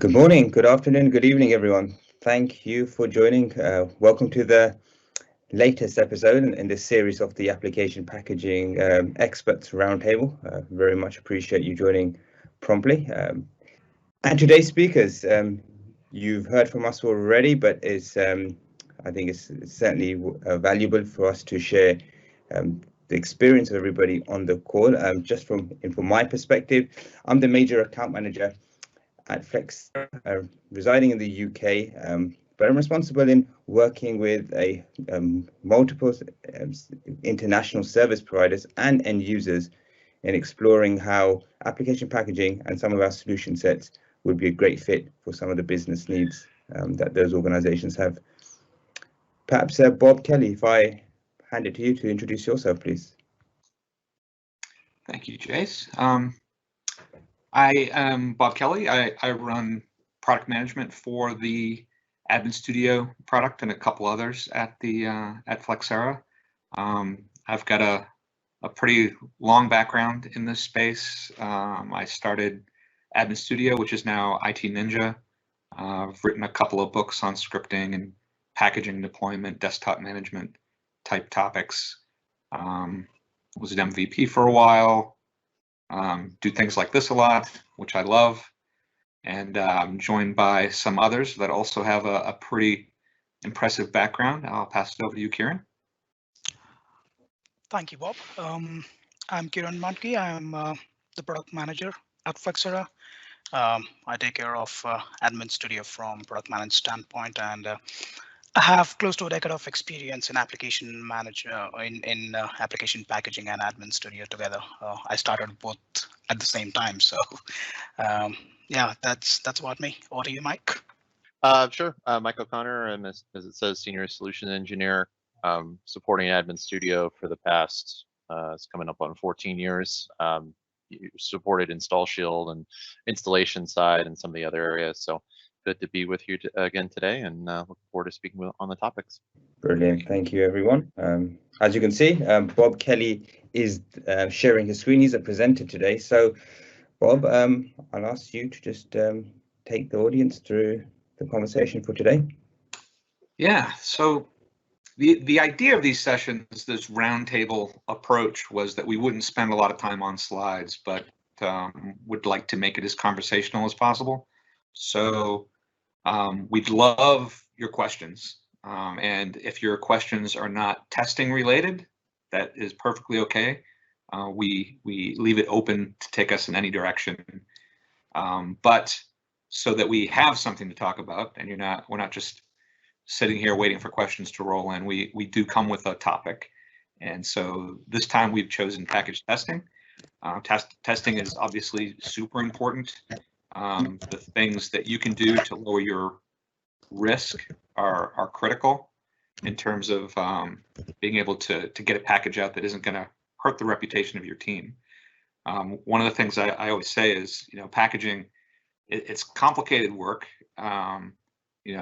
Good morning, good afternoon, good evening, everyone. Thank you for joining. Welcome to the latest episode in this series of the Application Packaging Experts Roundtable. Very much appreciate you joining promptly. And today's speakers, you've heard from us already, but I think it's certainly valuable for us to share the experience of everybody on the call. Just from my perspective, I'm the major account manager at Flex, residing in the UK, but I'm responsible in working with multiple international service providers and end users in exploring how application packaging and some of our solution sets would be a great fit for some of the business needs that those organizations have. Perhaps Bob Kelly, if I hand it to you to introduce yourself, please. Thank you, Jace. I am Bob Kelly. I run product management for the AdminStudio product and a couple others at Flexera. I've got a pretty long background in this space. I started AdminStudio, which is now IT Ninja. I've written a couple of books on scripting and packaging deployment, desktop management type topics. Was an MVP for a while. Do things like this a lot, which I love, and I'm joined by some others that also have a pretty impressive background. I'll pass it over to you, Kieran. Thank you, Bob. I'm Kieran Manke. I'm the product manager at Flexera. I take care of AdminStudio from product management standpoint, and I have close to a decade of experience in application application packaging and AdminStudio together. I started both at the same time, so yeah, that's about me. Over to you, Mike. Sure. Mike O'Connor, I'm as it says, senior solution engineer, supporting AdminStudio for the past it's coming up on 14 years. Supported Install Shield and installation side and some of the other areas. So good to be with you again today, and look forward to speaking on the topics. Brilliant. Thank you, everyone. As you can see, Bob Kelly is sharing his screen. He's a presenter today. So, Bob, I'll ask you to just take the audience through the conversation for today. Yeah. So the idea of these sessions, this roundtable approach, was that we wouldn't spend a lot of time on slides, but would like to make it as conversational as possible. So we'd love your questions. And if your questions are not testing related, that is perfectly okay. We leave it open to take us in any direction. But so that we have something to talk about, and we're not just sitting here waiting for questions to roll in. We do come with a topic. And so this time we've chosen package testing. Testing is obviously super important. The things that you can do to lower your risk are critical in terms of being able to get a package out that isn't going to hurt the reputation of your team. One of the things I always say is, packaging, it's complicated work.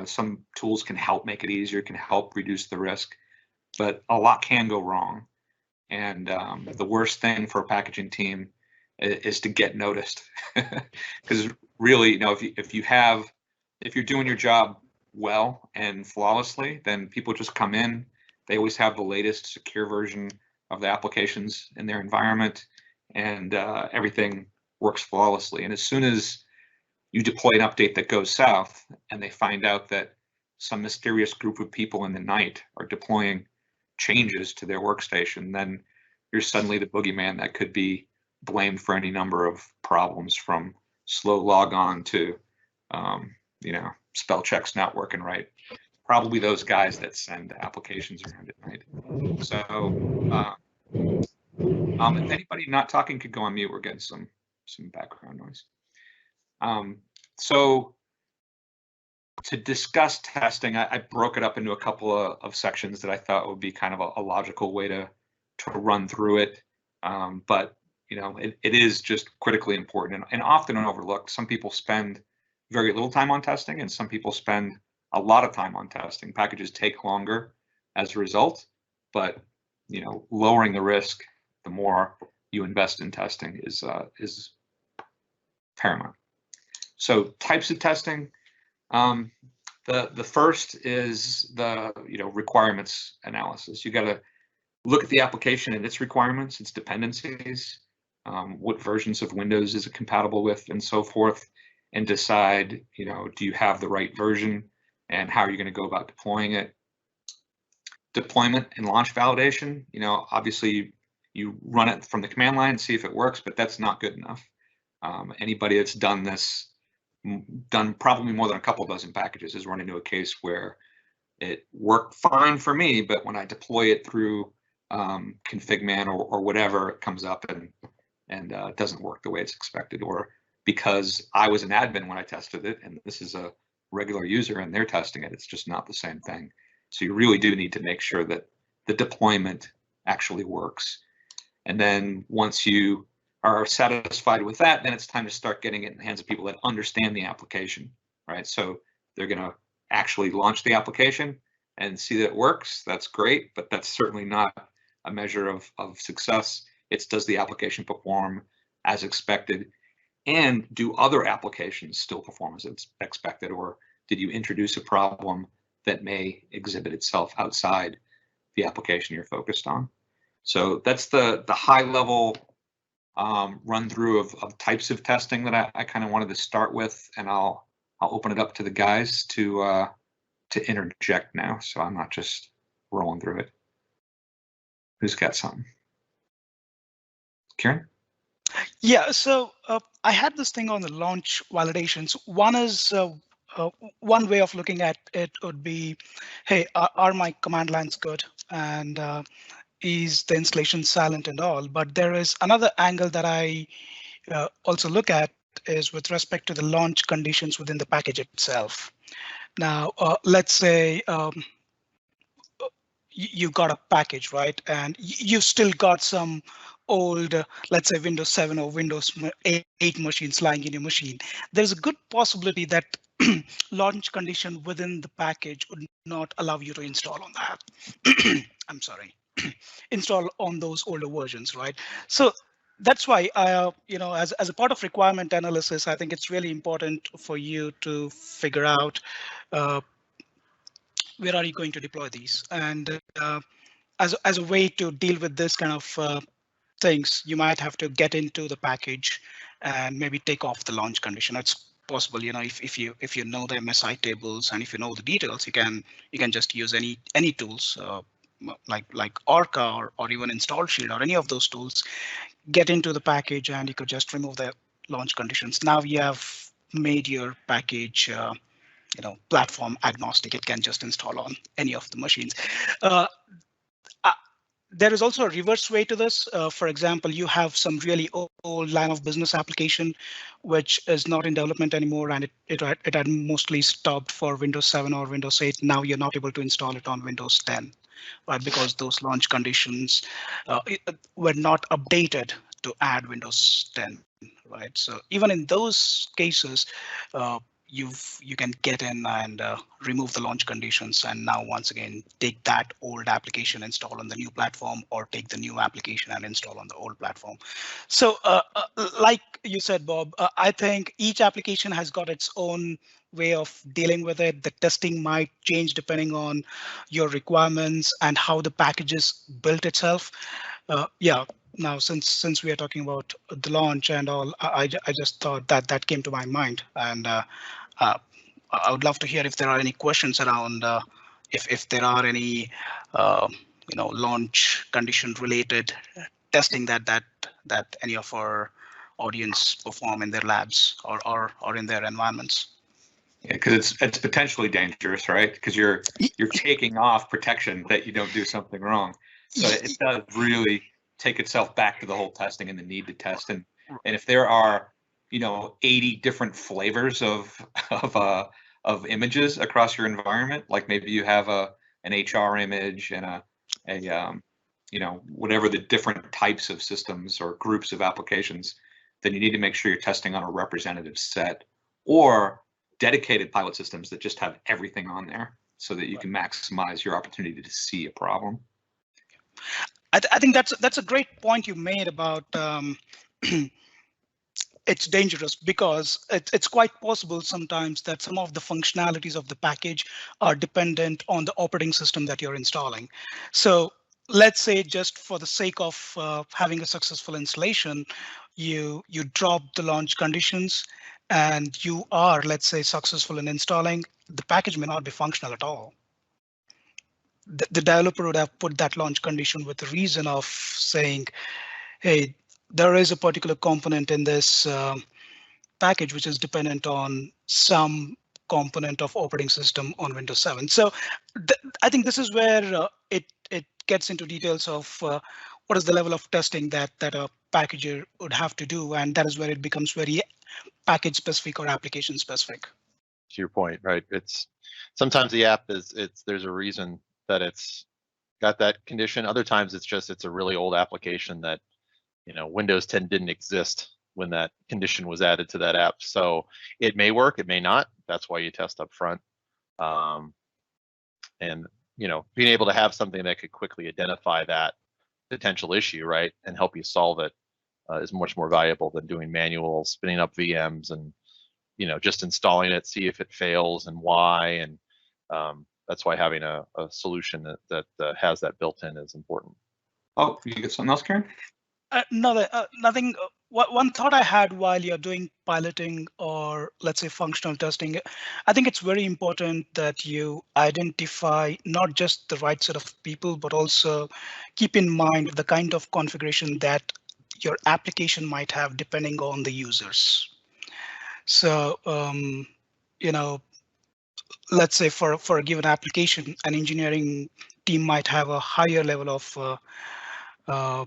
Some tools can help make it easier, can help reduce the risk, but a lot can go wrong. And the worst thing for a packaging team is to get noticed, because really, if you're doing your job well and flawlessly, then people just come in. They always have the latest secure version of the applications in their environment, and everything works flawlessly. And as soon as you deploy an update that goes south, and they find out that some mysterious group of people in the night are deploying changes to their workstation, then you're suddenly the boogeyman that could be blamed for any number of problems, from slow logon to spell checks not working right. Probably those guys that send applications around at night. So if anybody not talking could go on mute, we're getting some background noise. So to discuss testing, I broke it up into a couple of sections that I thought would be kind of a logical way to run through it. But it is just critically important and often overlooked. Some people spend very little time on testing, and some people spend a lot of time on testing. Packages take longer as a result, but lowering the risk, the more you invest in testing, is paramount. So types of testing. The first is the requirements analysis. You got to look at the application and its requirements, its dependencies, what versions of Windows is it compatible with, and so forth, and decide, do you have the right version and how are you going to go about deploying it. Deployment and launch validation. Obviously you run it from the command line and see if it works, but that's not good enough. Anybody that's done this, done probably more than a couple dozen packages, has run into a case where it worked fine for me, but when I deploy it through config-man or whatever, it comes up and doesn't work the way it's expected, or because I was an admin when I tested it and this is a regular user and they're testing it, it's just not the same thing. So you really do need to make sure that the deployment actually works. And then once you are satisfied with that, then it's time to start getting it in the hands of people that understand the application, right? So they're going to actually launch the application and see that it works. That's great, but that's certainly not a measure of success. It's, does the application perform as expected, and do other applications still perform as expected, or did you introduce a problem that may exhibit itself outside the application you're focused on? So that's the high level run through of types of testing that I kind of wanted to start with, and I'll open it up to the guys to interject now, so I'm not just rolling through it. Who's got something? Kieran? Yeah, so I had this thing on the launch validations. One is one way of looking at it would be, hey, are my command lines good? And is the installation silent and all? But there is another angle that I also look at is with respect to the launch conditions within the package itself. Now, let's say you got a package, right? And you've still got some old, let's say Windows 7 or Windows 8 machines lying in your machine. There's a good possibility that launch condition within the package would not allow you to install on that. I'm sorry, install on those older versions, right? So that's why, as a part of requirement analysis, I think it's really important for you to figure out where are you going to deploy these, and as a way to deal with this kind of things, you might have to get into the package and maybe take off the launch condition. It's possible, if you know the MSI tables and if you know the details, you can just use any tools like Orca or even Install Shield or any of those tools. Get into the package and you could just remove the launch conditions. Now you have made your package platform agnostic. It can just install on any of the machines. There is also a reverse way to this. For example, you have some really old line of business application, which is not in development anymore, and it had mostly stopped for Windows 7 or Windows 8. Now you're not able to install it on Windows 10, right? Because those launch conditions were not updated to add Windows 10, right? So even in those cases, you can get in and remove the launch conditions, and now once again take that old application, install on the new platform, or take the new application and install on the old platform. So like you said, Bob, I think each application has got its own way of dealing with it. The testing might change depending on your requirements and how the package is built itself. Yeah. Now, since we are talking about the launch and all, I just thought that came to my mind, and I would love to hear if there are any questions around if there are any launch condition related testing that any of our audience perform in their labs or in their environments. Yeah, because it's potentially dangerous, right? Because you're taking off protection that you don't do something wrong. So it does really take itself back to the whole testing and the need to test. And if there are 80 different flavors of images across your environment, like maybe you have an HR image and a whatever the different types of systems or groups of applications, then you need to make sure you're testing on a representative set, or dedicated pilot systems that just have everything on there so that you can maximize your opportunity to see a problem. I think that's a great point you made about it's dangerous because it's quite possible sometimes that some of the functionalities of the package are dependent on the operating system that you're installing. So let's say, just for the sake of having a successful installation, you drop the launch conditions and you are, let's say, successful in installing, the package may not be functional at all. The developer would have put that launch condition with the reason of saying, hey, there is a particular component in this package which is dependent on some component of operating system on Windows 7. So I think this is where it gets into details of what is the level of testing that a packager would have to do, and that is where it becomes very package specific or application specific. To your point, right? It's sometimes the app there's a reason that it's got that condition. Other times it's a really old application that, Windows 10 didn't exist when that condition was added to that app. So it may work, it may not. That's why you test up front. And being able to have something that could quickly identify that potential issue, right, and help you solve it is much more valuable than doing manual spinning up VMs and just installing it, see if it fails and why. And that's why having a solution that has that built in is important. Oh, you get something else, Karen? No, nothing. One thought I had while you're doing piloting or, let's say, functional testing, I think it's very important that you identify not just the right set of people, but also keep in mind the kind of configuration that your application might have depending on the users. So, let's say for a given application, an engineering team might have a higher level of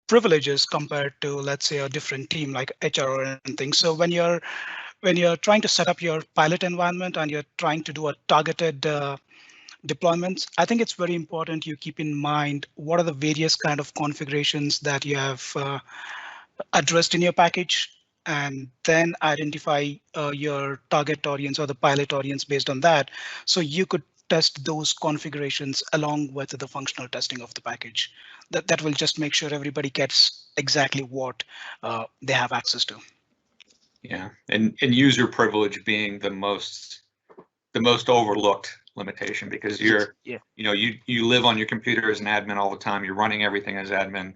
privileges compared to, let's say, a different team like HR or anything. So when you're trying to set up your pilot environment and you're trying to do a targeted deployments, I think it's very important you keep in mind what are the various kind of configurations that you have addressed in your package, and then identify your target audience or the pilot audience based on that. So you could test those configurations along with the functional testing of the package. That will just make sure everybody gets exactly what they have access to. Yeah, and user privilege being the most overlooked limitation, because you live on your computer as an admin all the time. You're running everything as admin,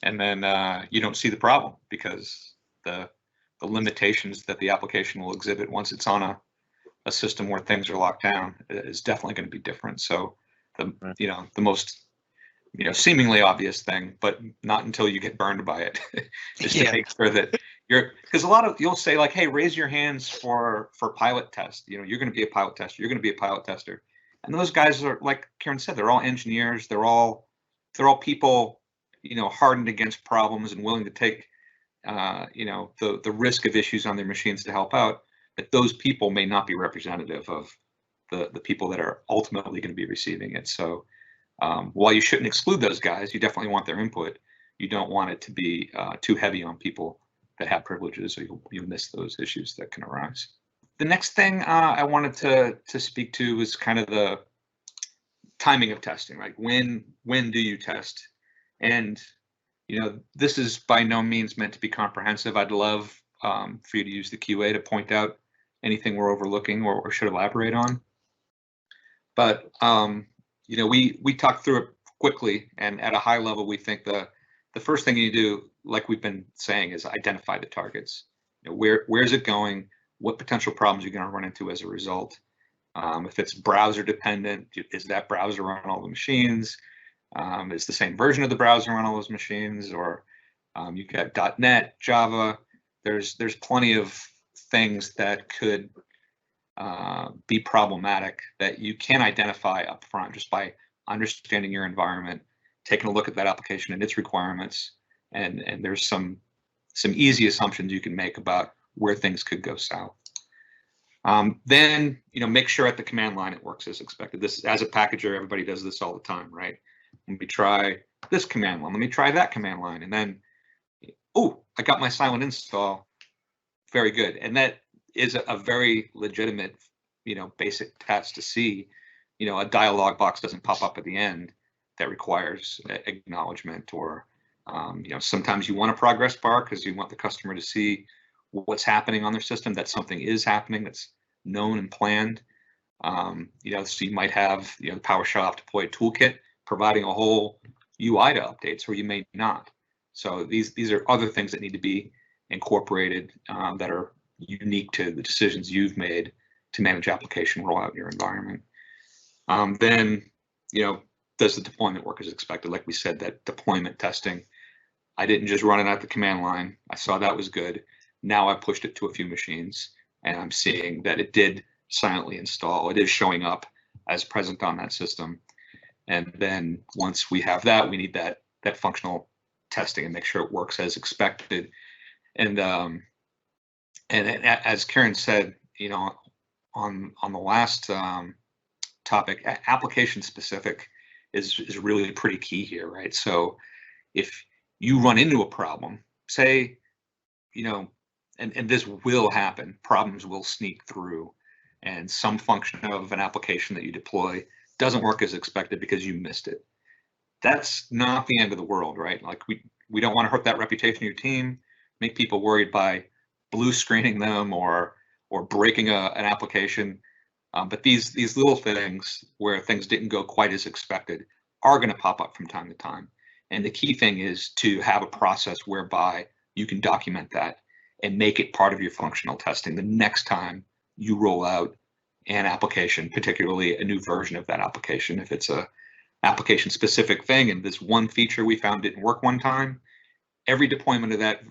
and then you don't see the problem because the limitations that the application will exhibit once it's on a system where things are locked down is definitely going to be different. So the most seemingly obvious thing, but not until you get burned by it, is to make sure that because you'll say like, hey, raise your hands for pilot test. You're going to be a pilot tester. You're going to be a pilot tester. And those guys are, like Karen said, they're all engineers. They're all people, hardened against problems and willing to take, the risk of issues on their machines to help out. But those people may not be representative of the people that are ultimately going to be receiving it. So while you shouldn't exclude those guys, you definitely want their input. You don't want it to be too heavy on people that have privileges, so you'll miss those issues that can arise. The next thing I wanted to speak to was kind of the timing of testing, right? When do you test? And this is by no means meant to be comprehensive. I'd love for you to use the QA to point out anything we're overlooking or should elaborate on. But we talked through it quickly, and at a high level, we think the first thing you do, like we've been saying, is identify the targets. Where's it going? What potential problems you're going to run into as a result? If it's browser dependent, is that browser on all the machines? Is the same version of the browser on all those machines? Or you've got .NET, Java. There's plenty of things that could be problematic that you can identify up front just by understanding your environment, taking a look at that application and its requirements, and there's some easy assumptions you can make about where things could go south. Then make sure at the command line it works as expected. This, as a packager, everybody does this all the time, right? Let me try this command line. Let me try that command line, and then, oh, I got my silent install. Very good, and that is a very legitimate, basic test to see, a dialog box doesn't pop up at the end that requires acknowledgement, or, sometimes you want a progress bar because you want the customer to see what's happening on their system, that something is happening, that's known and planned. So you might have the PowerShell deployed toolkit providing a whole UI to updates, or you may not. So these are other things that need to be incorporated that are unique to the decisions you've made to manage application rollout in your environment. Then, does the deployment work as expected? Like we said, that deployment testing, I didn't just run it at the command line. I saw that was good. Now I pushed it to a few machines, and I'm seeing that it did silently install. It is showing up as present on that system. And then once we have that, we need that functional testing and make sure it works as expected. And as Karen said, on the last topic, application specific is really pretty key here, right? So if you run into a problem, say, and this will happen, problems will sneak through, and some function of an application that you deploy doesn't work as expected because you missed it. That's not the end of the world, right? Like we don't want to hurt that reputation of your team, make people worried by blue screening them or breaking an application. But these little things where things didn't go quite as expected are going to pop up from time to time. And the key thing is to have a process whereby you can document that and make it part of your functional testing the next time you roll out an application, particularly a new version of that application. If it's a application specific thing and this one feature we found didn't work one time, every deployment of that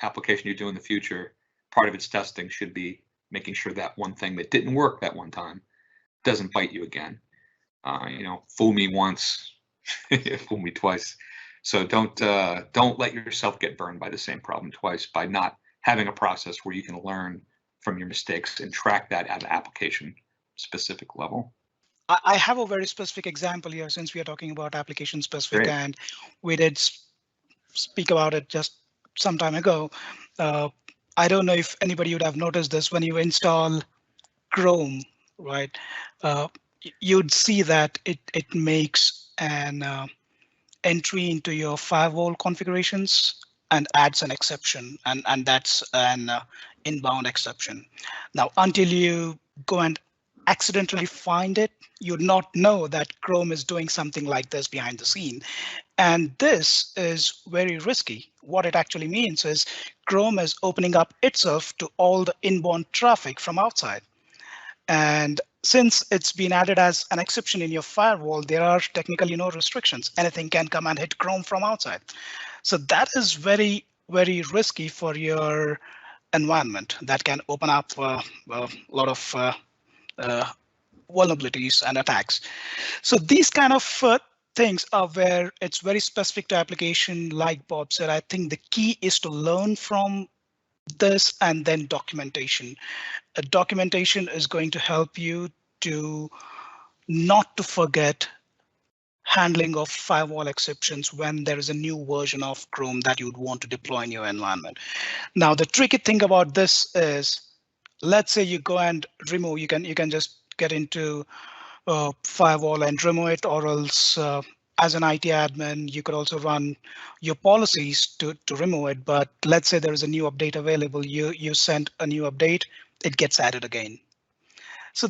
application you do in the future, part of its testing should be making sure that one thing that didn't work that one time doesn't bite you again. Fool me once, fool me twice. So don't let yourself get burned by the same problem twice by not having a process where you can learn from your mistakes and track that at an application specific level. I have a very specific example here, since we are talking about application specific. Great. And we did speak about it just some time ago. I don't know if anybody would have noticed this when you install Chrome, right? You'd see that it makes an entry into your firewall configurations and adds an exception, and that's an inbound exception. Now, until you go and accidentally find it, you'd not know that Chrome is doing something like this behind the scene. And this is very risky. What it actually means is Chrome is opening up itself to all the inbound traffic from outside. And since it's been added as an exception in your firewall, there are technically no restrictions. Anything can come and hit Chrome from outside. So that is very, very risky for your environment. That can open up a lot of vulnerabilities and attacks. So these kind of things are where it's very specific to application. Like Bob said, I think the key is to learn from this and then documentation. Documentation is going to help you to not to forget handling of firewall exceptions when there is a new version of Chrome that you'd want to deploy in your environment. Now, the tricky thing about this is, let's say you go and remove, you can just get into firewall and remove it, or else as an IT admin, you could also run your policies to remove it. But let's say there is a new update available, you send a new update, it gets added again. So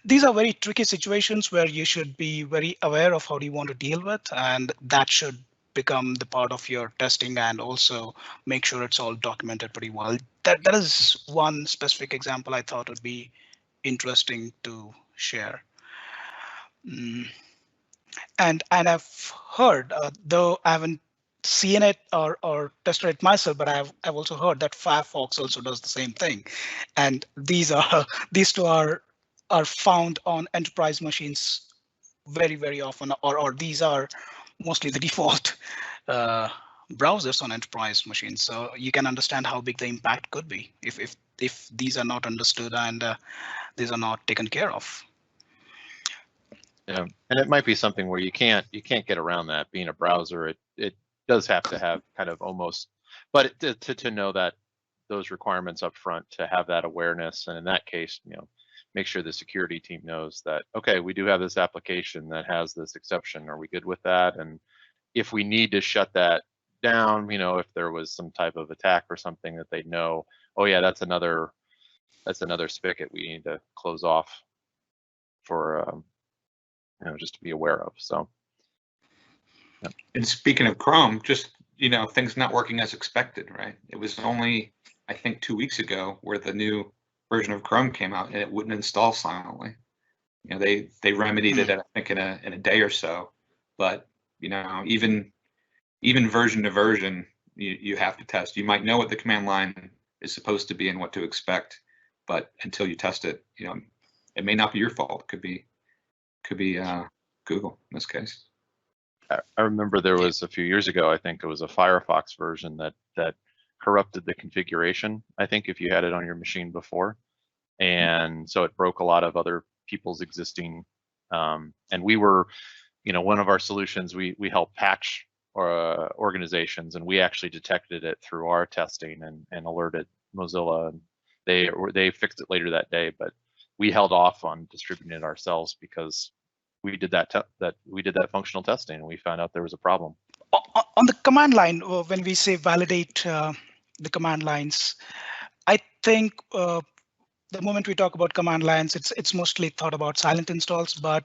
these are very tricky situations where you should be very aware of how do you want to deal with, and that should become the part of your testing, and also make sure it's all documented pretty well. That is one specific example I thought would be interesting to share. And I've heard, though I haven't seen it or tested it myself, but I've also heard that Firefox also does the same thing. And these two are found on enterprise machines very, very often, or these are mostly the default browsers on enterprise machines. So you can understand how big the impact could be if these are not understood and these are not taken care of. Yeah, and it might be something where you can't get around that. Being a browser, it does have to have kind of almost, but to know that those requirements up front, to have that awareness, and in that case, make sure the security team knows that, okay, we do have this application that has this exception. Are we good with that? And if we need to shut that down, you know, if there was some type of attack or something that they'd know, oh yeah, that's another spigot we need to close off for, you know, just to be aware of. So. Yeah. And speaking of Chrome, just, you know, things not working as expected, right? It was only, I think, 2 weeks ago where the new version of Chrome came out and it wouldn't install silently. You know, they remedied it, I think, in a day or so. But, you know, even version to version, you have to test. You might know what the command line is supposed to be and what to expect, but until you test it, you know, it may not be your fault. It could be Google in this case. I remember there was a few years ago, I think it was a Firefox version that corrupted the configuration, I think, if you had it on your machine before. And so it broke a lot of other people's existing, and we were, you know, one of our solutions, we help patch organizations, and we actually detected it through our testing and alerted Mozilla, and they fixed it later that day, but we held off on distributing it ourselves because we did that functional testing and we found out there was a problem. On the command line, when we say validate the command lines, I think the moment we talk about command lines, it's mostly thought about silent installs, but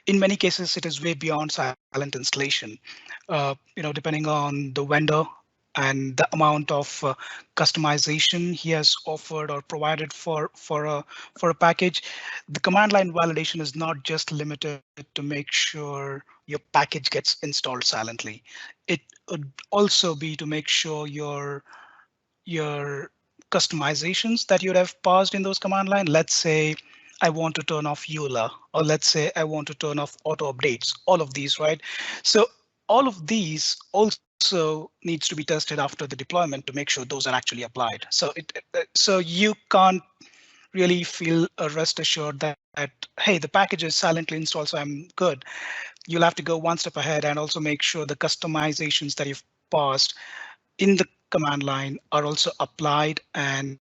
in many cases it is way beyond silent installation. You know, depending on the vendor and the amount of customization he has offered or provided for a package, the command line validation is not just limited to make sure your package gets installed silently. It would also be to make sure your customizations that you'd have passed in those command line. Let's say I want to turn off EULA, or let's say I want to turn off auto updates, all of these, right? So all of these also needs to be tested after the deployment to make sure those are actually applied. So so you can't really feel rest assured that, hey, the package is silently installed, so I'm good. You'll have to go one step ahead and also make sure the customizations that you've passed in the command line are also applied, and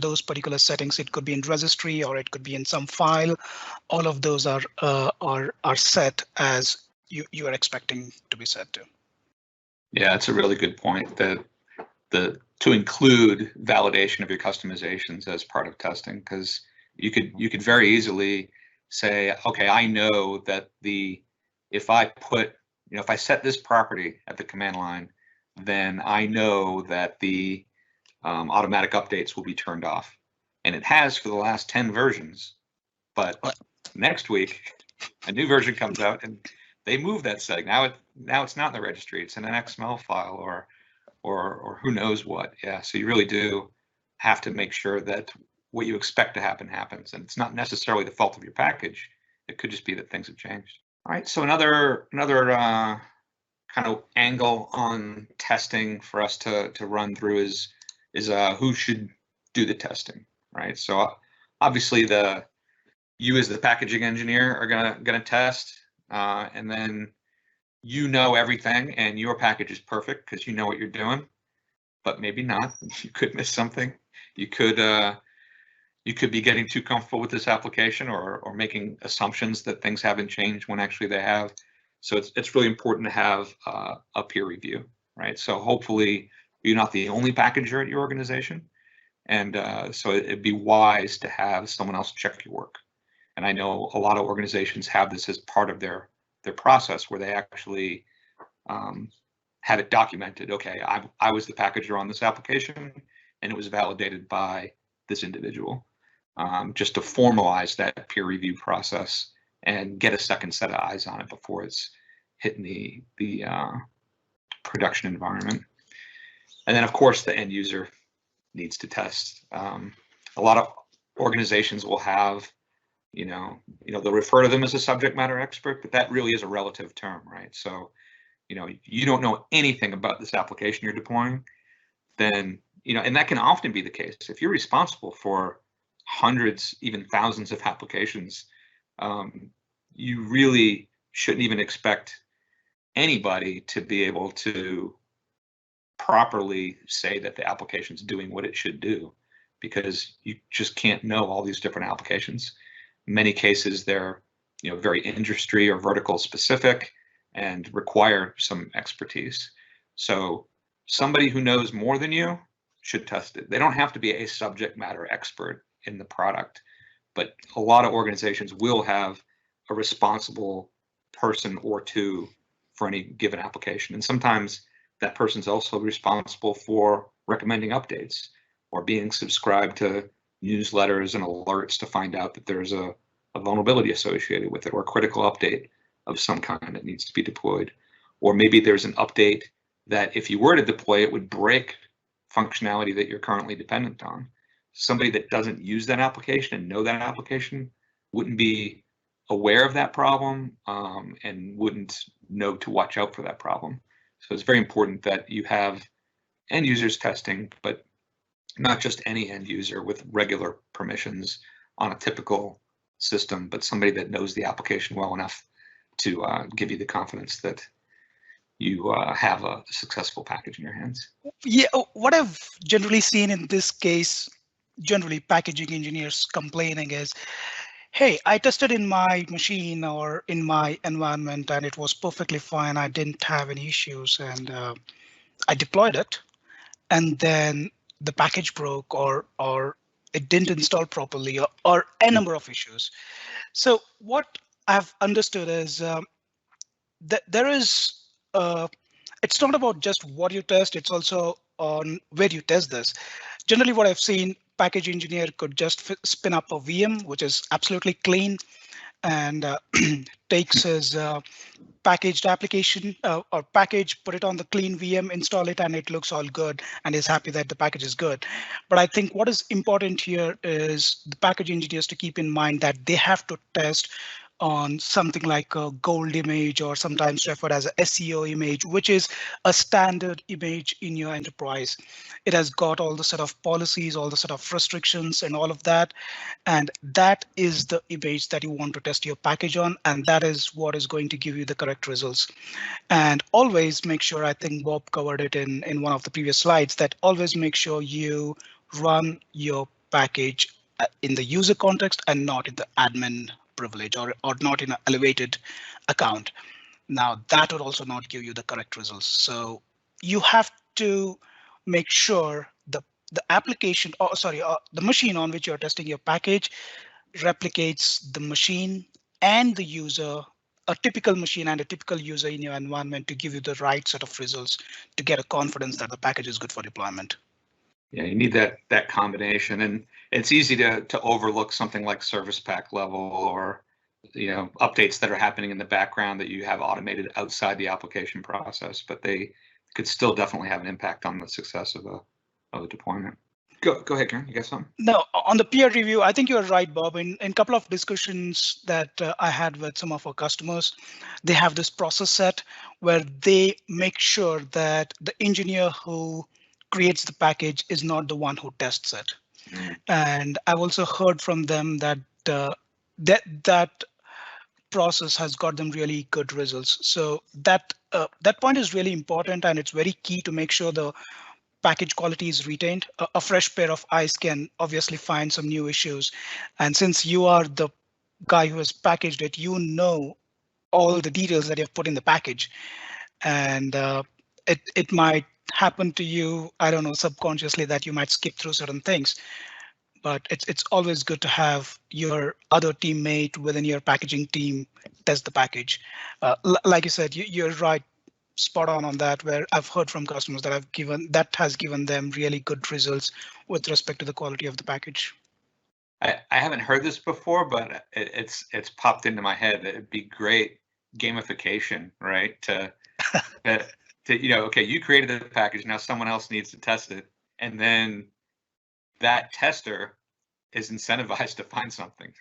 those particular settings, it could be in registry or it could be in some file, all of those are set as you are expecting to be set to. Yeah, it's a really good point, that to include validation of your customizations as part of testing, because you could very easily say, okay, I know that if I set this property at the command line, then I know that the automatic updates will be turned off, and it has for the last 10 versions. But next week, a new version comes out and they move that setting. Now it's not in the registry; it's in an XML file or who knows what. Yeah, so you really do have to make sure that what you expect to happen happens, and it's not necessarily the fault of your package. It could just be that things have changed. All right, so another kind of angle on testing for us to run through is who should do the testing, right? So obviously you as the packaging engineer are gonna test, and then you know everything and your package is perfect because you know what you're doing, but maybe not. You could miss something. You could be getting too comfortable with this application or making assumptions that things haven't changed when actually they have. So it's really important to have a peer review, right? So hopefully you're not the only packager at your organization, and so it'd be wise to have someone else check your work. And I know a lot of organizations have this as part of their process, where they actually have it documented. Okay, I was the packager on this application, and it was validated by this individual, just to formalize that peer review process and get a second set of eyes on it before it's hitting the production environment. And then, of course, the end user needs to test. A lot of organizations will have, they'll refer to them as a subject matter expert, but that really is a relative term, right? So, you don't know anything about this application you're deploying, then, and that can often be the case. If you're responsible for hundreds, even thousands of applications, you really shouldn't even expect anybody to be able to properly say that the application is doing what it should do, because you just can't know all these different applications. In many cases, they're very industry or vertical specific and require some expertise. So somebody who knows more than you should test it. They don't have to be a subject matter expert in the product, but a lot of organizations will have a responsible person or two for any given application. And sometimes that person's also responsible for recommending updates or being subscribed to newsletters and alerts to find out that there's a vulnerability associated with it or a critical update of some kind that needs to be deployed. Or maybe there's an update that if you were to deploy it would break functionality that you're currently dependent on. Somebody that doesn't use that application and know that application wouldn't be aware of that problem and wouldn't know to watch out for that problem. So it's very important that you have end users testing, but not just any end user with regular permissions on a typical system, but somebody that knows the application well enough to give you the confidence that you have a successful package in your hands. Yeah, what I've generally seen in this case, generally packaging engineers complaining is, hey, I tested in my machine or in my environment and it was perfectly fine. I didn't have any issues and I deployed it. And then the package broke or it didn't install properly or a number of issues. So what I've understood is that there is, it's not about just what you test, it's also on where you test this. Generally, what I've seen, package engineer could just spin up a VM, which is absolutely clean, and takes his packaged application or package, put it on the clean VM, install it, and it looks all good, and is happy that the package is good. But I think what is important here is the package engineers to keep in mind that they have to test on something like a gold image, or sometimes referred as a SEO image, which is a standard image in your enterprise. It has got all the set of policies, all the set of restrictions and all of that. And that is the image that you want to test your package on. And that is what is going to give you the correct results. And always make sure, I think Bob covered it in one of the previous slides, that always make sure you run your package in the user context and not in the admin privilege or not in an elevated account. Now that would also not give you the correct results. So you have to make sure the application, the machine on which you're testing your package replicates the machine and the user, a typical machine and a typical user in your environment, to give you the right set of results to get a confidence that the package is good for deployment. Yeah, you need that combination, and it's easy to overlook something like service pack level or updates that are happening in the background that you have automated outside the application process, but they could still definitely have an impact on the success of a deployment. Go ahead, Karen. You got something? No, on the peer review, I think you're right, Bob. In a couple of discussions that I had with some of our customers, they have this process set where they make sure that the engineer who creates the package is not the one who tests it. And I've also heard from them that that process has got them really good results. So that point is really important, and it's very key to make sure the package quality is retained. A fresh pair of eyes can obviously find some new issues. And since you are the guy who has packaged it, you know all the details that you've put in the package. And it might happen to you, I don't know, subconsciously, that you might skip through certain things. But it's always good to have your other teammate within your packaging team test the package. Like you said, you're right, spot on that, where I've heard from customers that has given them really good results with respect to the quality of the package. I haven't heard this before, but it's popped into my head that it'd be great gamification, right? To okay, you created the package, now someone else needs to test it, and then that tester is incentivized to find something.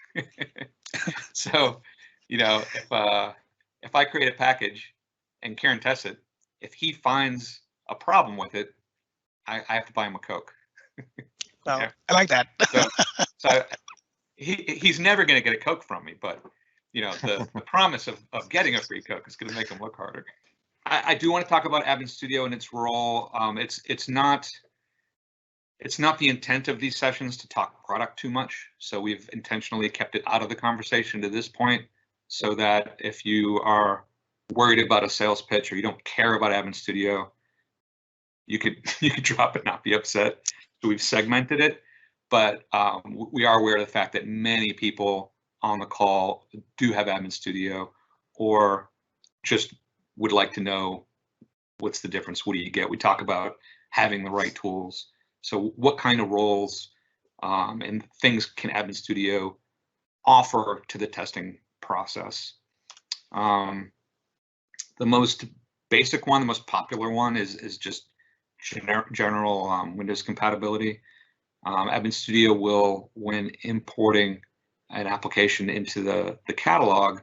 So, if I create a package and Karen tests it, if he finds a problem with it, I have to buy him a Coke. Well, yeah. I like that. so he's never going to get a Coke from me, but the promise of getting a free Coke is going to make him look harder. I do want to talk about AdminStudio and its role. It's not the intent of these sessions to talk product too much, so we've intentionally kept it out of the conversation to this point, so that if you are worried about a sales pitch or you don't care about AdminStudio, you could drop it, not be upset. So we've segmented it, but we are aware of the fact that many people on the call do have AdminStudio, or just would like to know what's the difference. What do you get? We talk about having the right tools. So what kind of roles and things can AdminStudio offer to the testing process? The most basic one, the most popular one is just general Windows compatibility. AdminStudio will, when importing an application into the catalog,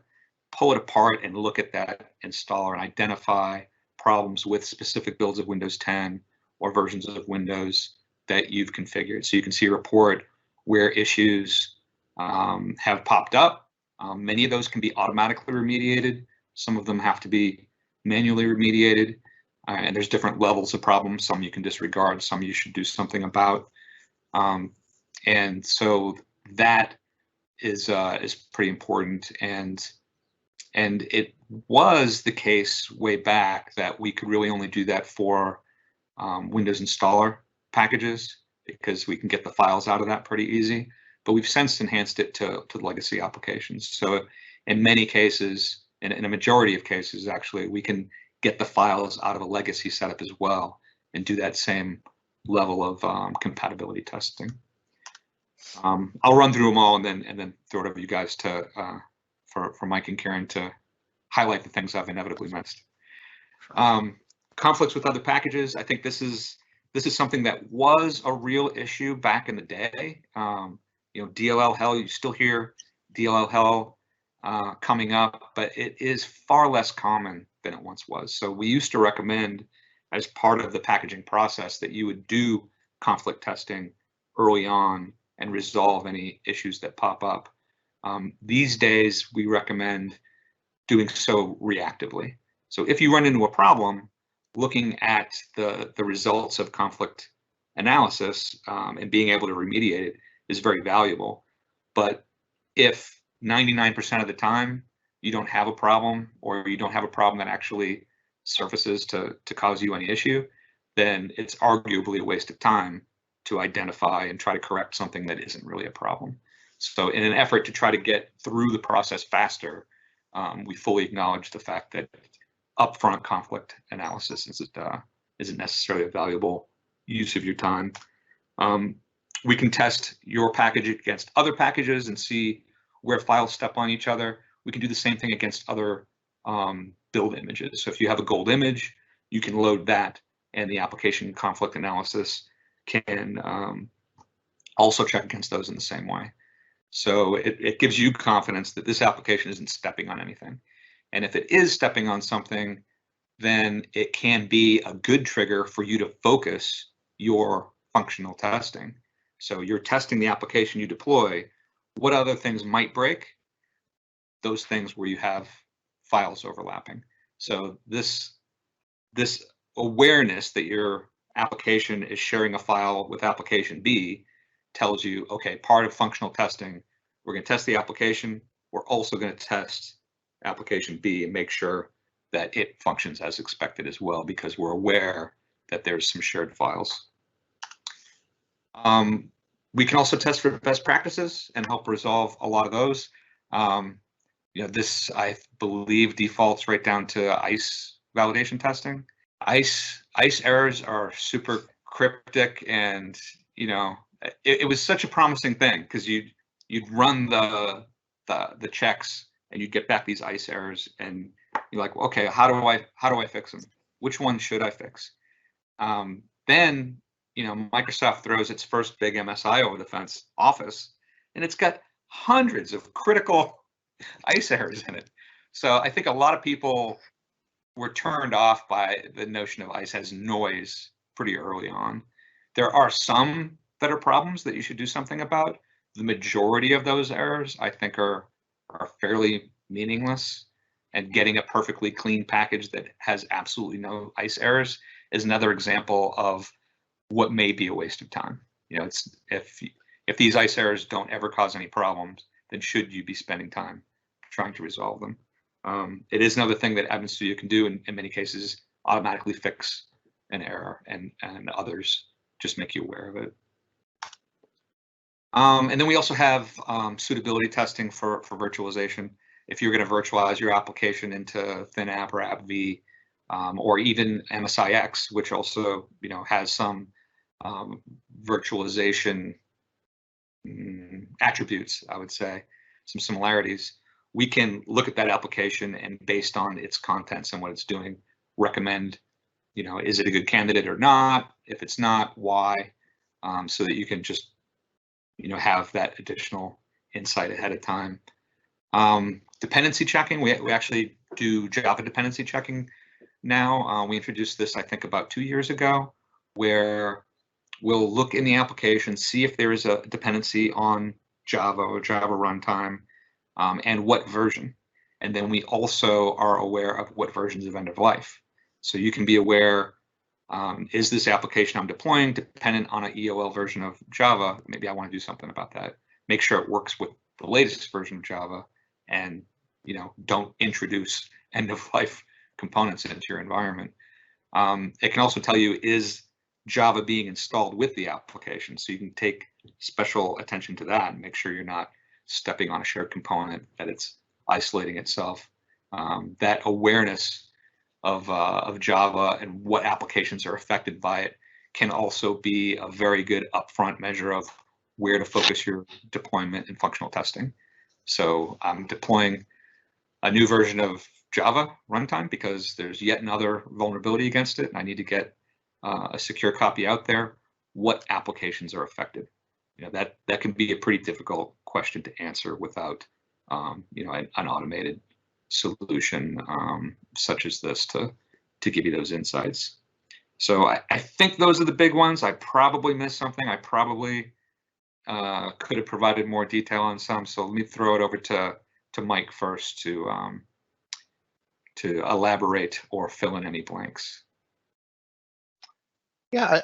pull it apart and look at that installer and identify problems with specific builds of Windows 10 or versions of Windows that you've configured. So you can see a report where issues have popped up. Many of those can be automatically remediated. Some of them have to be manually remediated. And there's different levels of problems. Some you can disregard, some you should do something about. And so that is pretty important. And it was the case way back that we could really only do that for Windows installer packages, because we can get the files out of that pretty easy. But we've since enhanced it to legacy applications. So in many cases, in a majority of cases, actually, we can get the files out of a legacy setup as well and do that same level of compatibility testing. I'll run through them all and then throw it over to you guys to for Mike and Karen to highlight the things I've inevitably missed. Conflicts with other packages. I think this is something that was a real issue back in the day. You know, DLL hell, you still hear DLL hell coming up, but it is far less common than it once was. So we used to recommend, as part of the packaging process, that you would do conflict testing early on and resolve any issues that pop up. These days, we recommend doing so reactively. So if you run into a problem, looking at the results of conflict analysis and being able to remediate it is very valuable. But if 99% of the time you don't have a problem, or you don't have a problem that actually surfaces to cause you any issue, then it's arguably a waste of time to identify and try to correct something that isn't really a problem. So in an effort to try to get through the process faster, we fully acknowledge the fact that upfront conflict analysis isn't necessarily a valuable use of your time. We can test your package against other packages and see where files step on each other. We can do the same thing against other build images. So if you have a gold image, you can load that, and the application conflict analysis can also check against those in the same way. So it gives you confidence that this application isn't stepping on anything. And if it is stepping on something, then it can be a good trigger for you to focus your functional testing. So you're testing the application you deploy. What other things might break? Those things where you have files overlapping. So this awareness that your application is sharing a file with application B tells you, okay, part of functional testing, we're going to test the application. We're also going to test application B and make sure that it functions as expected as well, because we're aware that there's some shared files. We can also test for best practices and help resolve a lot of those. You know, this, I believe, defaults right down to ICE validation testing. ICE errors are super cryptic, and you know, it was such a promising thing, because you'd run the checks and you'd get back these ICE errors, and you're like, well, okay, how do I fix them? Which one should I fix? Then, you know, Microsoft throws its first big MSI over the fence, Office, and it's got hundreds of critical ICE errors in it. So I think a lot of people were turned off by the notion of ICE as noise pretty early on. There are some that are problems that you should do something about. The majority of those errors, I think, are fairly meaningless. And getting a perfectly clean package that has absolutely no ICE errors is another example of what may be a waste of time. You know, it's if these ICE errors don't ever cause any problems, then should you be spending time trying to resolve them? It is another thing that AdminStudio can do in many cases, automatically fix an error, and others just make you aware of it. And then we also have suitability testing for virtualization. If you're going to virtualize your application into ThinApp or AppV, or even MSIX, which also has some virtualization attributes, I would say, some similarities, we can look at that application and based on its contents and what it's doing, recommend, is it a good candidate or not? If it's not, why? So that you can just, have that additional insight ahead of time. Dependency checking, we actually do Java dependency checking now. We introduced this, I think, about 2 years ago, where we'll look in the application, see if there is a dependency on Java or Java runtime, and what version. And then we also are aware of what versions of end of life. So you can be aware, is this application I'm deploying dependent on an EOL version of Java? Maybe I want to do something about that. Make sure it works with the latest version of Java, and don't introduce end of life components into your environment. It can also tell you, is Java being installed with the application? So you can take special attention to that and make sure you're not stepping on a shared component, that it's isolating itself. That awareness of Java and what applications are affected by it can also be a very good upfront measure of where to focus your deployment and functional testing. So I'm deploying a new version of Java runtime because there's yet another vulnerability against it, and I need to get a secure copy out there. What applications are affected? That can be a pretty difficult question to answer without an automated solution such as this to give you those insights. So I think those are the big ones. I probably missed something. I probably could have provided more detail on some. So let me throw it over to Mike first to elaborate or fill in any blanks. Yeah,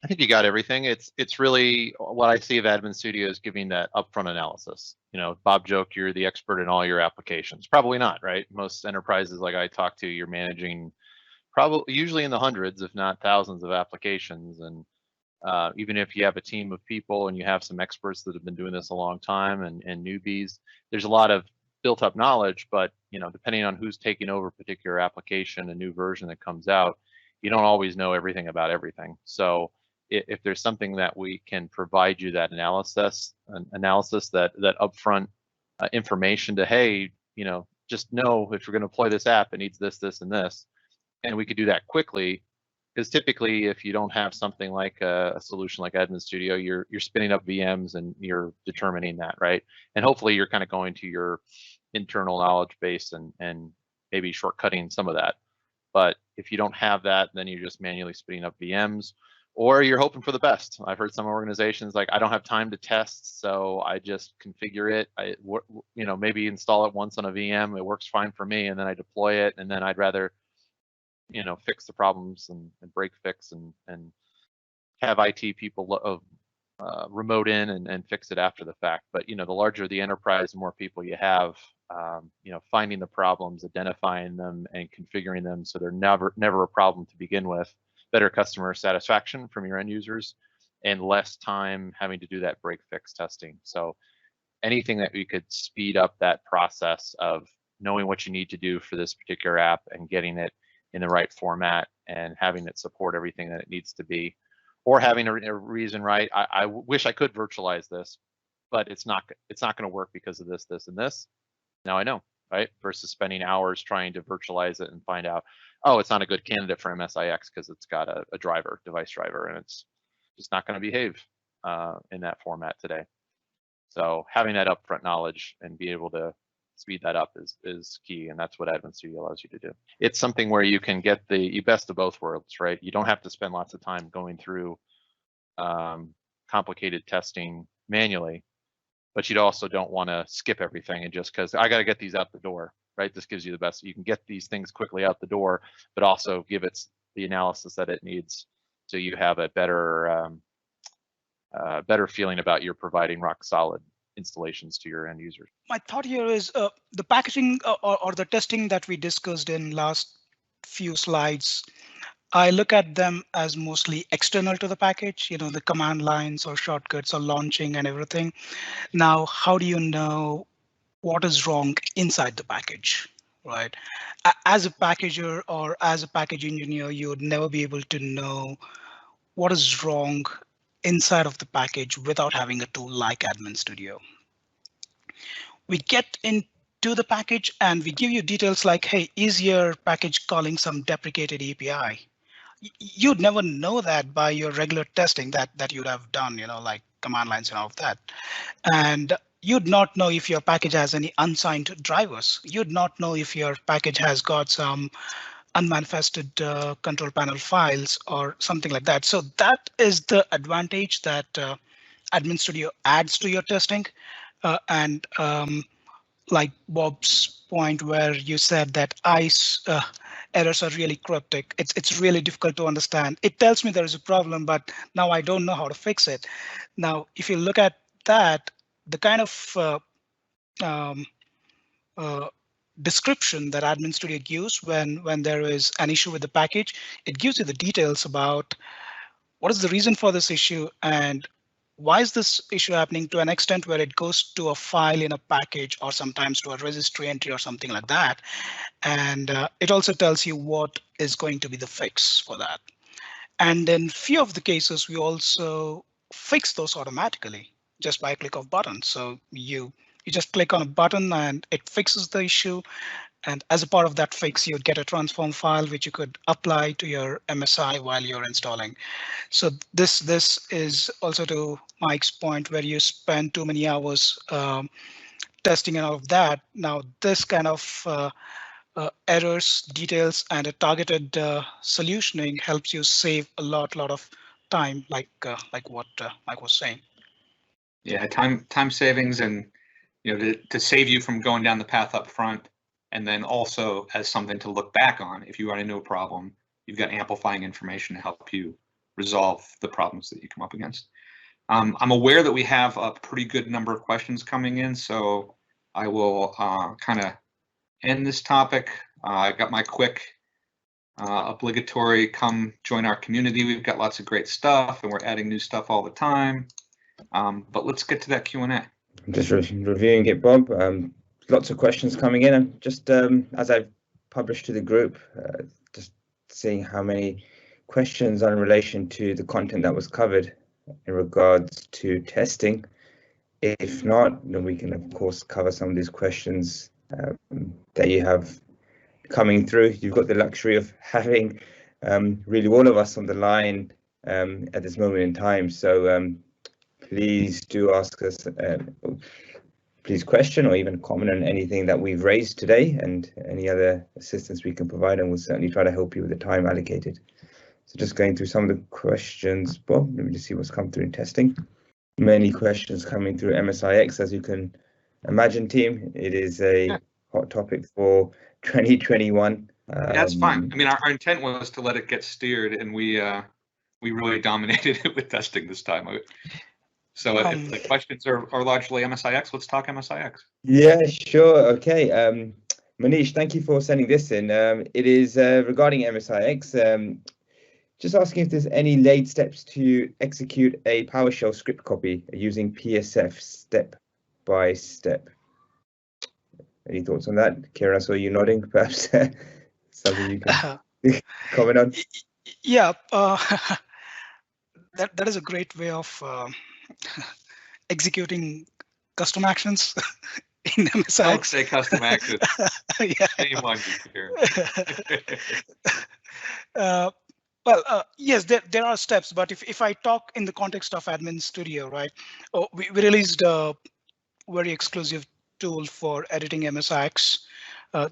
I think you got everything. It's really what I see of AdminStudio is giving that upfront analysis. Bob joked you're the expert in all your applications. Probably not, right? Most enterprises like I talk to, you're managing probably usually in the hundreds, if not thousands of applications. And even if you have a team of people and you have some experts that have been doing this a long time and newbies, there's a lot of built up knowledge, but depending on who's taking over a particular application, a new version that comes out, you don't always know everything about everything. So if there's something that we can provide you that analysis, that upfront information to, hey, just know if you're going to deploy this app, it needs this, this, and this, and we could do that quickly. Because typically, if you don't have something like a solution like AdminStudio, you're spinning up VMs and you're determining that, right? And hopefully, you're kind of going to your internal knowledge base and maybe shortcutting some of that. But if you don't have that, then you're just manually spinning up VMs, or you're hoping for the best. I've heard some organizations like, I don't have time to test, so I just configure it. Maybe install it once on a VM. It works fine for me, and then I deploy it, and then I'd rather fix the problems and break fix and have IT people remote in and fix it after the fact. But the larger the enterprise, the more people you have, finding the problems, identifying them, and configuring them so they're never a problem to begin with. Better customer satisfaction from your end users, and less time having to do that break fix testing. So anything that we could speed up that process of knowing what you need to do for this particular app and getting it in the right format and having it support everything that it needs to be, or having a reason, right? I wish I could virtualize this, but it's not going to work because of this, this, and this. Now I know, right? Versus spending hours trying to virtualize it and find out, oh, it's not a good candidate for MSIX because it's got a device driver, and it's just not going to behave in that format today. So having that upfront knowledge and be able to speed that up is key, and that's what AdminStudio allows you to do. It's something where you can get the best of both worlds, right? You don't have to spend lots of time going through complicated testing manually, but you also don't want to skip everything and just because I got to get these out the door, right? This gives you the best. You can get these things quickly out the door, but also give it the analysis that it needs, so you have a better feeling about you're providing rock solid installations to your end users. My thought here is the packaging or the testing that we discussed in last few slides. I look at them as mostly external to the package, the command lines or shortcuts or launching and everything. Now, how do you know what is wrong inside the package, right? As a packager or as a package engineer, you would never be able to know what is wrong inside of the package without having a tool like AdminStudio. We get into the package and we give you details like, hey, is your package calling some deprecated API? You'd never know that by your regular testing that you'd have done, like command lines and all of that. And you'd not know if your package has any unsigned drivers. You'd not know if your package has got some unmanifested control panel files or something like that. So that is the advantage that AdminStudio adds to your testing. And like Bob's point where you said that ICE errors are really cryptic. It's really difficult to understand. It tells me there is a problem, but now I don't know how to fix it. Now, if you look at that, the kind of description that AdminStudio gives when there is an issue with the package, it gives you the details about what is the reason for this issue and why is this issue happening to an extent where it goes to a file in a package or sometimes to a registry entry or something like that. And it also tells you what is going to be the fix for that. And in few of the cases, we also fix those automatically just by a click of button. So you just click on a button and it fixes the issue. And as a part of that fix, you'd get a transform file which you could apply to your MSI while you're installing. So this is also to Mike's point where you spend too many hours testing and all of that. Now this kind of errors, details, and a targeted solutioning helps you save a lot of time, like what Mike was saying. Yeah, time savings, and to save you from going down the path up front, and then also as something to look back on if you run into a problem, you've got amplifying information to help you resolve the problems that you come up against. I'm aware that we have a pretty good number of questions coming in, so I will kind of end this topic. I got my quick obligatory come join our community. We've got lots of great stuff and we're adding new stuff all the time. But let's get to that Q&A. I'm just reviewing it, Bob. Lots of questions coming in, and just as I've published to the group, just seeing how many questions are in relation to the content that was covered in regards to testing. If not, then we can of course cover some of these questions that you have coming through. You've got the luxury of having really all of us on the line at this moment in time. So please do ask us, please question or even comment on anything that we've raised today and any other assistance we can provide, and we'll certainly try to help you with the time allocated. So just going through some of the questions, Bob, let me just see what's come through in testing. Many questions coming through MSIX, as you can imagine, team. It is a hot topic for 2021. That's fine. I mean, our intent was to let it get steered, and we really dominated it with testing this time. So if the questions are largely MSIX, let's talk MSIX. Yeah, sure. Okay. Manish, thank you for sending this in. It is regarding MSIX. Just asking if there's any laid steps to execute a PowerShell script copy using PSF step by step. Any thoughts on that? Kieran, I saw you nodding. Perhaps something you can comment on? Yeah, that is a great way of executing custom actions in MSIX. Don't say custom actions. Yeah. Anyone Well, yes, there are steps, but if I talk in the context of AdminStudio, right? We released a very exclusive tool for editing MSIX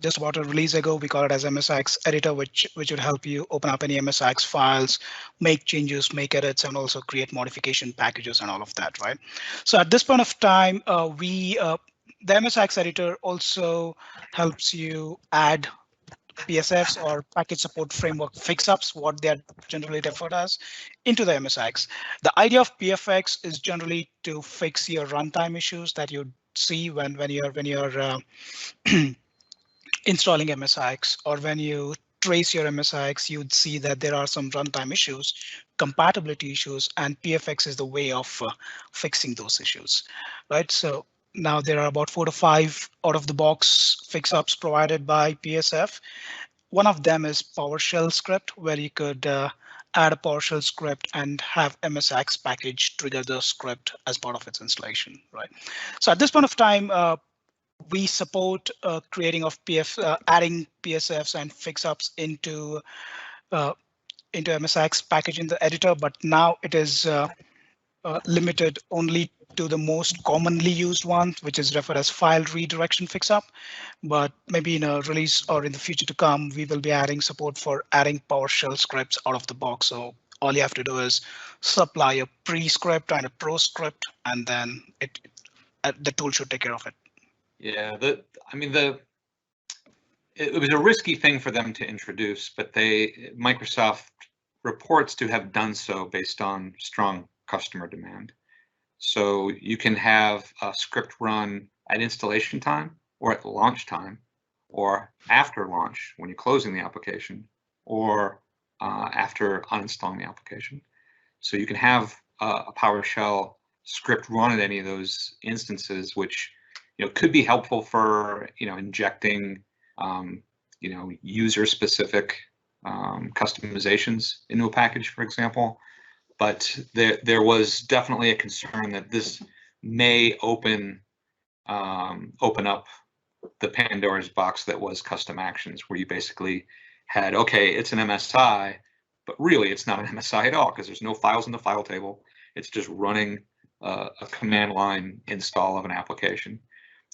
just about a release ago. We call it as MSIX Editor, which would help you open up any MSIX files, make changes, make edits, and also create modification packages and all of that, right? So at this point of time, the MSIX Editor also helps you add PSFs or package support framework fix-ups, what they're generally referred as, into the MSIX. The idea of PFX is generally to fix your runtime issues that you see when you're installing MSIX, or when you trace your MSIX, you'd see that there are some runtime issues, compatibility issues, and PFX is the way of fixing those issues, right? So now there are about 4 to 5 out-of-the-box fix-ups provided by PSF. One of them is PowerShell script, where you could add a PowerShell script and have MSIX package trigger the script as part of its installation, right? So at this point of time, we support creating of adding PSFs and fix-ups into MSIX package in the editor, but now it is limited only to the most commonly used one, which is referred as file redirection fix-up. But maybe in a release or in the future to come, we will be adding support for adding PowerShell scripts out of the box. So all you have to do is supply a pre-script and a pro script, and then the tool should take care of it. Yeah, it was a risky thing for them to introduce, but Microsoft reports to have done so based on strong customer demand. So you can have a script run at installation time, or at launch time, or after launch when you're closing the application, or after uninstalling the application. So you can have a PowerShell script run at any of those instances, which could be helpful for injecting user-specific customizations into a package, for example. But there was definitely a concern that this may open up the Pandora's box that was custom actions, where you basically had, okay, it's an MSI, but really it's not an MSI at all, because there's no files in the file table. It's just running a command line install of an application.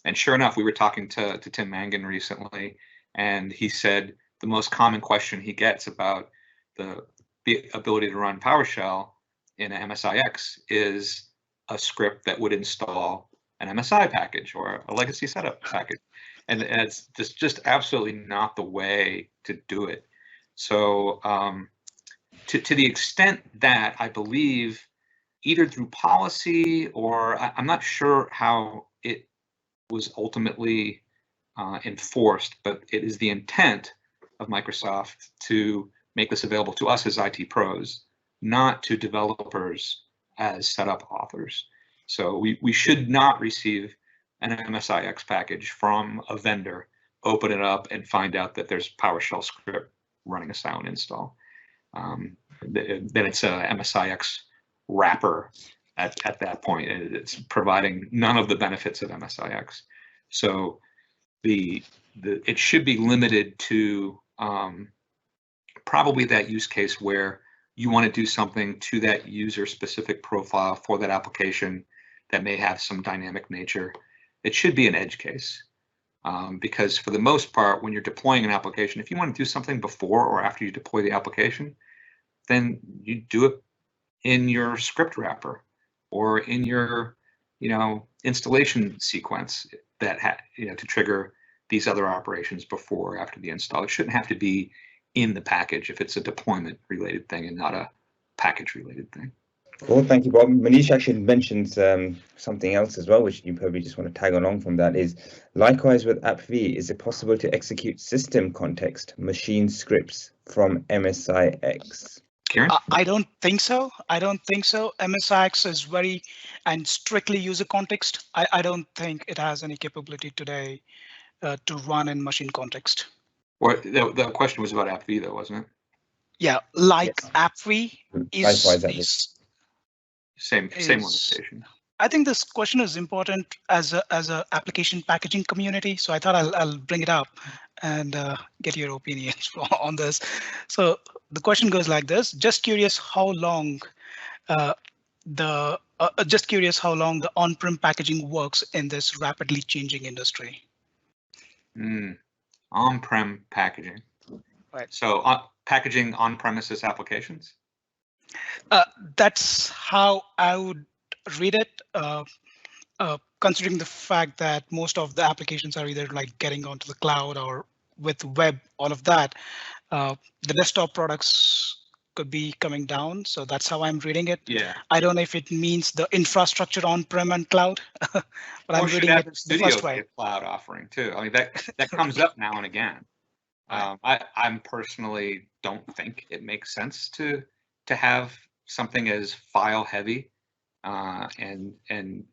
And sure enough, we were talking to Tim Mangan recently, and he said the most common question he gets about the ability to run PowerShell in a MSIX is a script that would install an MSI package or a legacy setup package. And it's just absolutely not the way to do it. So to the extent that I believe either through policy, or I'm not sure how it was ultimately enforced, but it is the intent of Microsoft to make this available to us as IT pros, not to developers as setup authors. So we should not receive an MSIX package from a vendor, open it up, and find out that there's PowerShell script running a silent install. Then it's a MSIX wrapper at that point. It's providing none of the benefits of MSIX. So it should be limited to probably that use case where you want to do something to that user-specific profile for that application that may have some dynamic nature. It should be an edge case, because for the most part, when you're deploying an application, if you want to do something before or after you deploy the application, then you do it in your script wrapper or in your installation sequence that to trigger these other operations before or after the install. It shouldn't have to be in the package if it's a deployment related thing and not a package related thing. Cool, thank you, Bob. Manish actually mentions something else as well, which you probably just want to tag along from that, is likewise with AppV, is it possible to execute system context machine scripts from MSIX? Kieran? I don't think so. MSIX is very and strictly user context. I don't think it has any capability today to run in machine context. Or the question was about AppV though, wasn't it? Yeah, like Yes. AppV is same limitation. I think this question is important as a application packaging community, so I thought I'll bring it up and get your opinions on this. So the question goes like this: just curious how long the on-prem packaging works in this rapidly changing industry. On-prem packaging. Right. So packaging on-premises applications? That's how I would read it, considering the fact that most of the applications are either like getting onto the cloud or with web, all of that. The desktop products could be coming down. So that's how I'm reading it. Yeah. I don't know if it means the infrastructure on-prem and cloud, but I'm reading it the first way. Cloud offering too. I mean, that comes up now and again. I'm personally don't think it makes sense to have something as file heavy and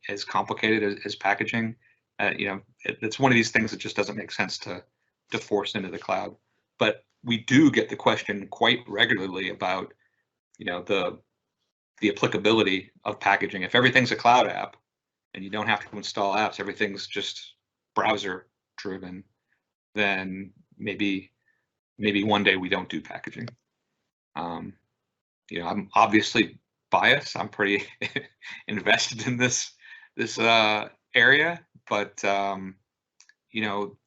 as complicated as packaging. It's one of these things that just doesn't make sense to force into the cloud. But we do get the question quite regularly about the applicability of packaging. If everything's a cloud app and you don't have to install apps, everything's just browser driven, then maybe one day we don't do packaging. I'm obviously biased. I'm pretty invested in this area, but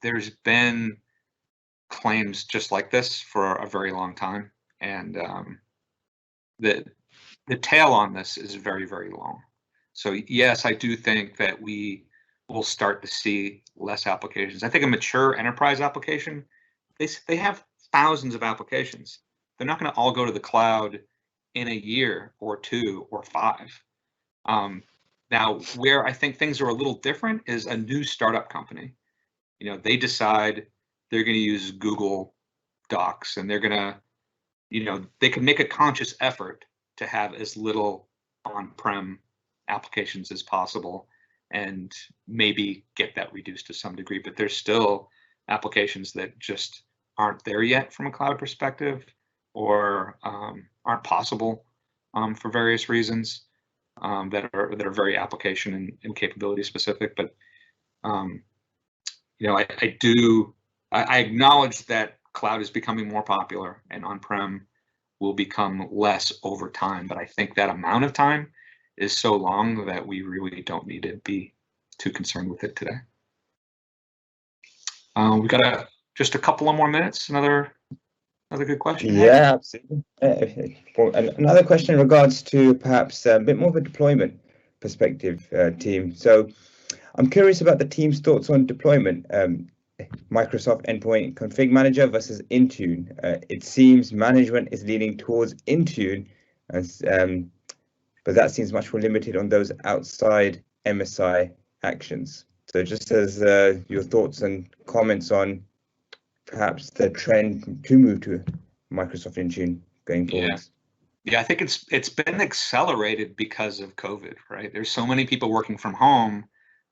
there's been claims just like this for a very long time, and the tail on this is very, very long. So yes, I do think that we will start to see less applications. I think a mature enterprise application, they have thousands of applications. They're not going to all go to the cloud in a year or 2 or 5. Now, where I think things are a little different is a new startup company. They decide they're going to use Google Docs, and they're going to, they can make a conscious effort to have as little on-prem applications as possible and maybe get that reduced to some degree. But there's still applications that just aren't there yet from a cloud perspective, or aren't possible for various reasons, that are very application and capability specific. But I acknowledge that cloud is becoming more popular and on-prem will become less over time. But I think that amount of time is so long that we really don't need to be too concerned with it today. We've got just a couple of more minutes. Another good question. Yeah, absolutely. Another question in regards to perhaps a bit more of a deployment perspective, team. So I'm curious about the team's thoughts on deployment. Microsoft Endpoint Config Manager versus Intune. It seems management is leaning towards Intune, but that seems much more limited on those outside MSI actions. So just as your thoughts and comments on perhaps the trend to move to Microsoft Intune going forward. Yeah, I think it's been accelerated because of COVID, right? There's so many people working from home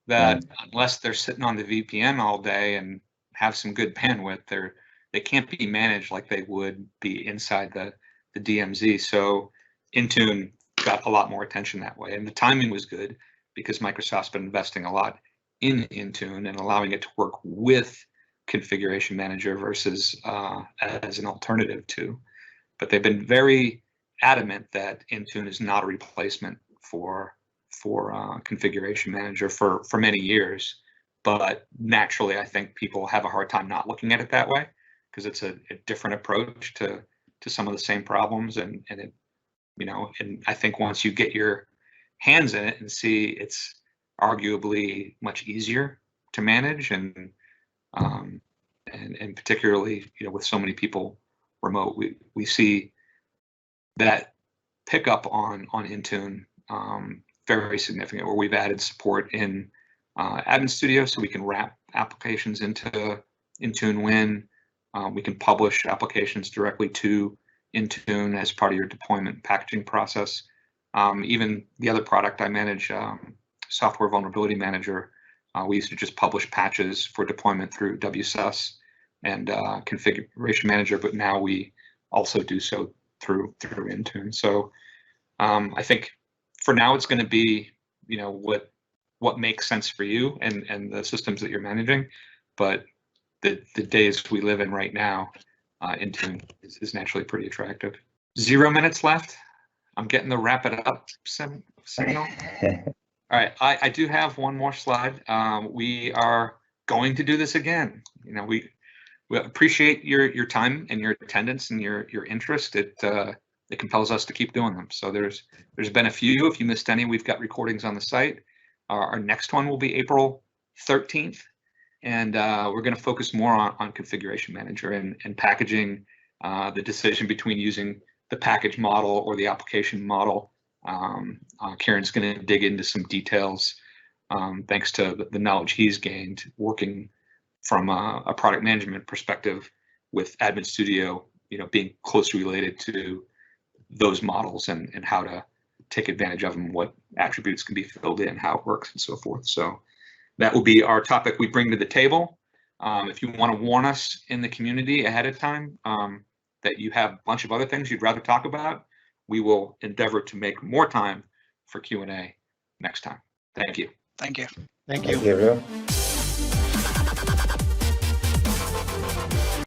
that unless they're sitting on the VPN all day and have some good bandwidth, they can't be managed like they would be inside the DMZ. So Intune got a lot more attention that way, and the timing was good because Microsoft's been investing a lot in Intune and allowing it to work with Configuration Manager versus as an alternative to. But they've been very adamant that Intune is not a replacement for Configuration Manager for many years. But naturally, I think people have a hard time not looking at it that way because it's a different approach to some of the same problems, and it, and I think once you get your hands in it and see it's arguably much easier to manage, and particularly with so many people remote, we see that pickup on Intune very significant, where we've added support in AdminStudio so we can wrap applications into Intune Win. We can publish applications directly to Intune as part of your deployment packaging process. Even the other product I manage, Software Vulnerability Manager, we used to just publish patches for deployment through WSUS and Configuration Manager, but now we also do so through Intune. So I think for now it's going to be what makes sense for you and the systems that you're managing, but the days we live in right now, Intune is naturally pretty attractive. 0 minutes left. I'm getting the wrap it up signal. All right, I do have one more slide. We are going to do this again. We appreciate your time and your attendance and your interest. It compels us to keep doing them. So there's been a few. If you missed any, we've got recordings on the site. Our next one will be April 13th, and we're going to focus more on Configuration Manager and packaging, the decision between using the package model or the application model. Kieran's going to dig into some details, thanks to the knowledge he's gained working from a product management perspective with AdminStudio, being closely related to those models and how to take advantage of them, what attributes can be filled in, how it works, and so forth. So that will be our topic we bring to the table. If you want to warn us in the community ahead of time that you have a bunch of other things you'd rather talk about, we will endeavor to make more time for Q&A next time. Thank you. Thank you. Thank Thank you, everyone.